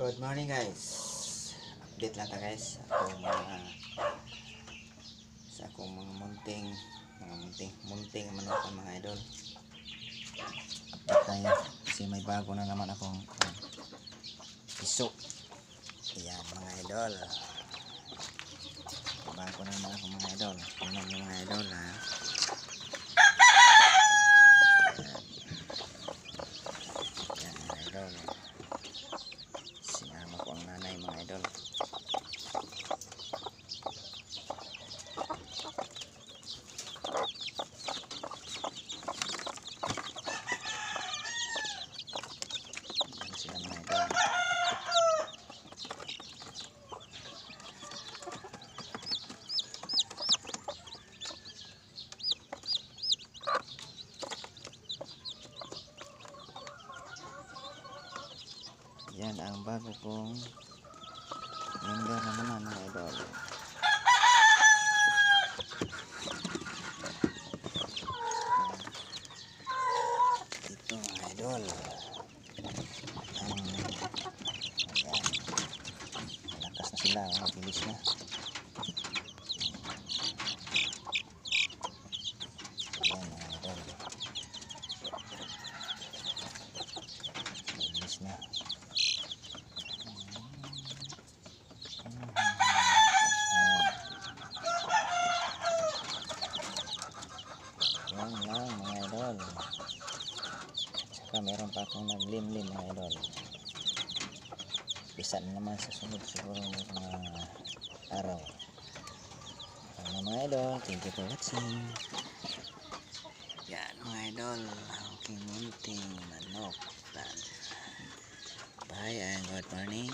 Good morning guys. Update lang ta guys. Sa akong mga munting manok mga idol. Update tayo kasi may bago na naman akong iso. Ayan mga idol. Bago na naman akong mga idol. Tingnan nyo mga idol ha. Ayan mga idol. Sinama ko ang nanay mga idol. Ayan sila mga idol. Yan ang bago kong member naman mga idol. Ito mga idol. Ayan. Malakas na sila. Mabilis na. Ayan mga idol. Mabilis na. Yan lang mga idol. Saka meron pa akong naglimlim mga idol. Bisa na naman sa sunod siguro mga araw. Ano mga idol, thank you for watching. Yan mga idol, aking munting manok. Bye and good morning.